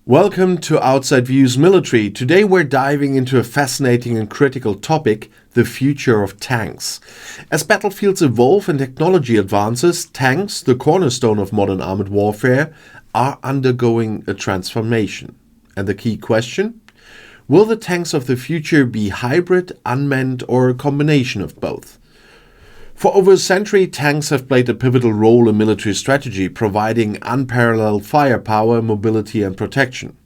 Welcome to Outside Views Military. Today we're diving into a fascinating and critical topic, the future of tanks. As battlefields evolve and technology advances, tanks, the cornerstone of modern armored warfare, are undergoing a transformation. And the key question? Will the tanks of the future be hybrid, unmanned, or a combination of both? For over a century, tanks have played a pivotal role in military strategy, providing unparalleled firepower, mobility, and protection.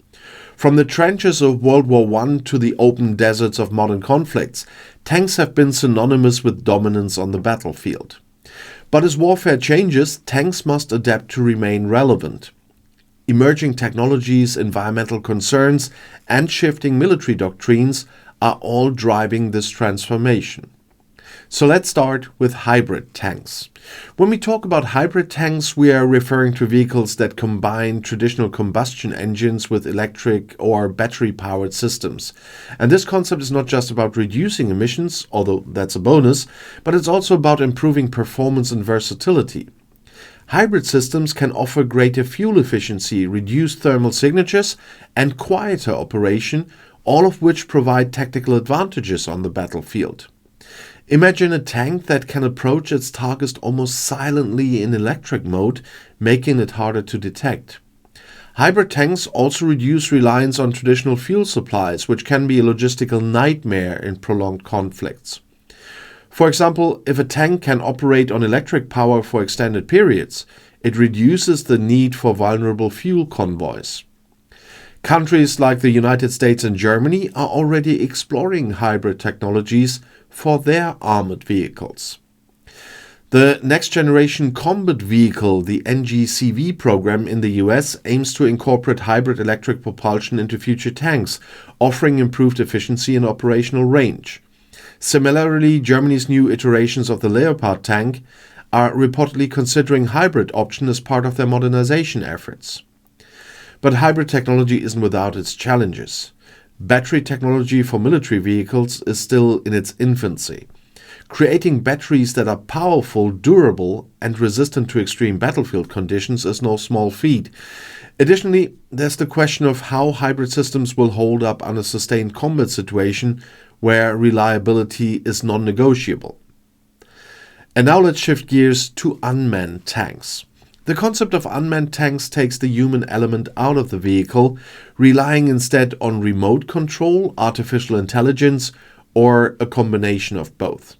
From the trenches of World War I to the open deserts of modern conflicts, tanks have been synonymous with dominance on the battlefield. But as warfare changes, tanks must adapt to remain relevant. Emerging technologies, environmental concerns, and shifting military doctrines are all driving this transformation. So let's start with hybrid tanks. When we talk about hybrid tanks, we are referring to vehicles that combine traditional combustion engines with electric or battery-powered systems. And this concept is not just about reducing emissions, although that's a bonus, but it's also about improving performance and versatility. Hybrid systems can offer greater fuel efficiency, reduced thermal signatures, and quieter operation, all of which provide tactical advantages on the battlefield. Imagine a tank that can approach its target almost silently in electric mode, making it harder to detect. Hybrid tanks also reduce reliance on traditional fuel supplies, which can be a logistical nightmare in prolonged conflicts. For example, if a tank can operate on electric power for extended periods, it reduces the need for vulnerable fuel convoys. Countries like the United States and Germany are already exploring hybrid technologies for their armored vehicles. The Next Generation Combat Vehicle, the NGCV program in the US, aims to incorporate hybrid electric propulsion into future tanks, offering improved efficiency and operational range. Similarly, Germany's new iterations of the Leopard tank are reportedly considering hybrid option as part of their modernization efforts. But hybrid technology isn't without its challenges. Battery technology for military vehicles is still in its infancy. Creating batteries that are powerful, durable, and resistant to extreme battlefield conditions is no small feat. Additionally, there's the question of how hybrid systems will hold up under sustained combat situation where reliability is non-negotiable. And now let's shift gears to unmanned tanks. The concept of unmanned tanks takes the human element out of the vehicle, relying instead on remote control, artificial intelligence, or a combination of both.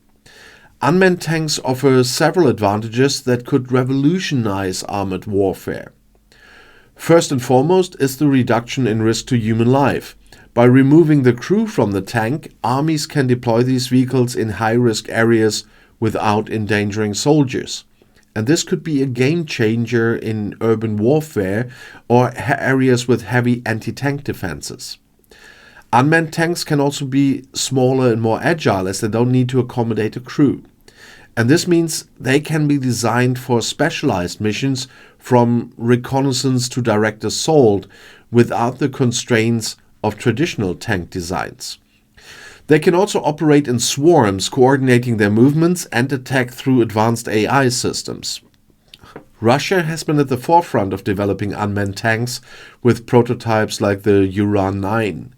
Unmanned tanks offer several advantages that could revolutionize armored warfare. First and foremost is the reduction in risk to human life. By removing the crew from the tank, armies can deploy these vehicles in high-risk areas without endangering soldiers. And this could be a game changer in urban warfare or areas with heavy anti-tank defenses. Unmanned tanks can also be smaller and more agile as they don't need to accommodate a crew. And this means they can be designed for specialized missions from reconnaissance to direct assault without the constraints of traditional tank designs. They can also operate in swarms, coordinating their movements and attack through advanced AI systems. Russia has been at the forefront of developing unmanned tanks with prototypes like the Uran-9.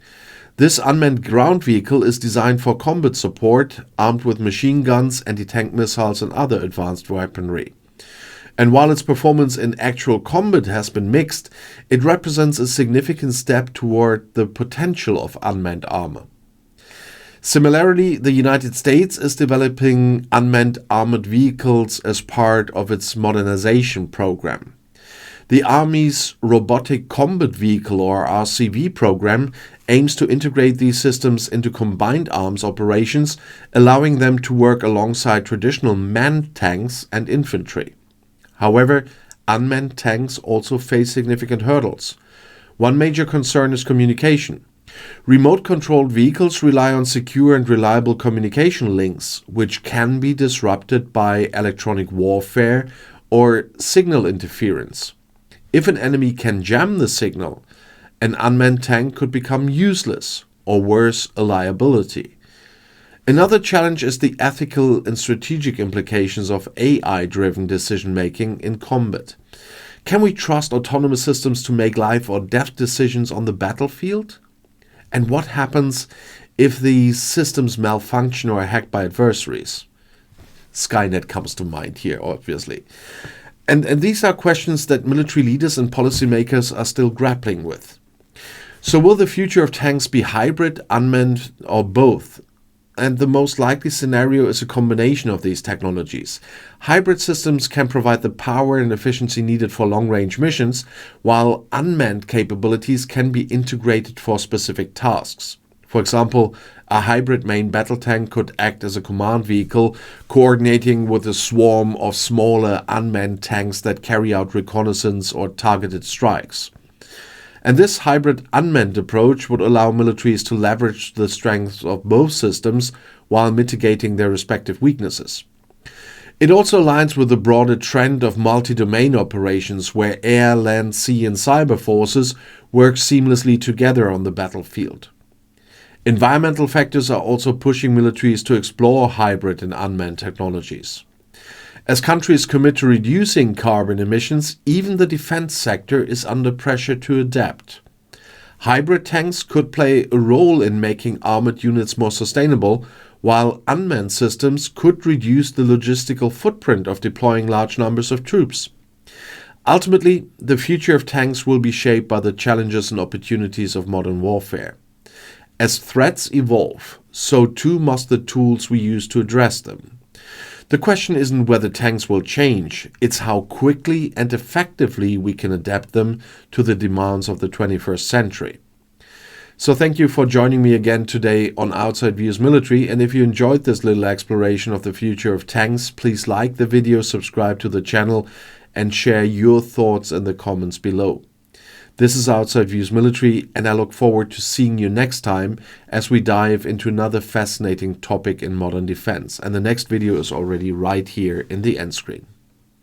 This unmanned ground vehicle is designed for combat support, armed with machine guns, anti-tank missiles, and other advanced weaponry. And while its performance in actual combat has been mixed, it represents a significant step toward the potential of unmanned armor. Similarly, the United States is developing unmanned armored vehicles as part of its modernization program. The Army's Robotic Combat Vehicle or RCV program aims to integrate these systems into combined arms operations, allowing them to work alongside traditional manned tanks and infantry. However, unmanned tanks also face significant hurdles. One major concern is communication. Remote-controlled vehicles rely on secure and reliable communication links, which can be disrupted by electronic warfare or signal interference. If an enemy can jam the signal, an unmanned tank could become useless, or worse, a liability. Another challenge is the ethical and strategic implications of AI-driven decision-making in combat. Can we trust autonomous systems to make life or death decisions on the battlefield? And what happens if these systems malfunction or are hacked by adversaries? Skynet comes to mind here, obviously. And these are questions that military leaders and policymakers are still grappling with. So will the future of tanks be hybrid, unmanned, or both? And the most likely scenario is a combination of these technologies. Hybrid systems can provide the power and efficiency needed for long-range missions, while unmanned capabilities can be integrated for specific tasks. For example, a hybrid main battle tank could act as a command vehicle, coordinating with a swarm of smaller unmanned tanks that carry out reconnaissance or targeted strikes. And this hybrid unmanned approach would allow militaries to leverage the strengths of both systems while mitigating their respective weaknesses. It also aligns with the broader trend of multi-domain operations where air, land, sea and cyber forces work seamlessly together on the battlefield. Environmental factors are also pushing militaries to explore hybrid and unmanned technologies. As countries commit to reducing carbon emissions, even the defense sector is under pressure to adapt. Hybrid tanks could play a role in making armored units more sustainable, while unmanned systems could reduce the logistical footprint of deploying large numbers of troops. Ultimately, the future of tanks will be shaped by the challenges and opportunities of modern warfare. As threats evolve, so too must the tools we use to address them. The question isn't whether tanks will change, it's how quickly and effectively we can adapt them to the demands of the 21st century. So thank you for joining me again today on Outside Views Military, and if you enjoyed this little exploration of the future of tanks, please like the video, subscribe to the channel, and share your thoughts in the comments below. This is Outside Views Military, and I look forward to seeing you next time as we dive into another fascinating topic in modern defense. And the next video is already right here in the end screen.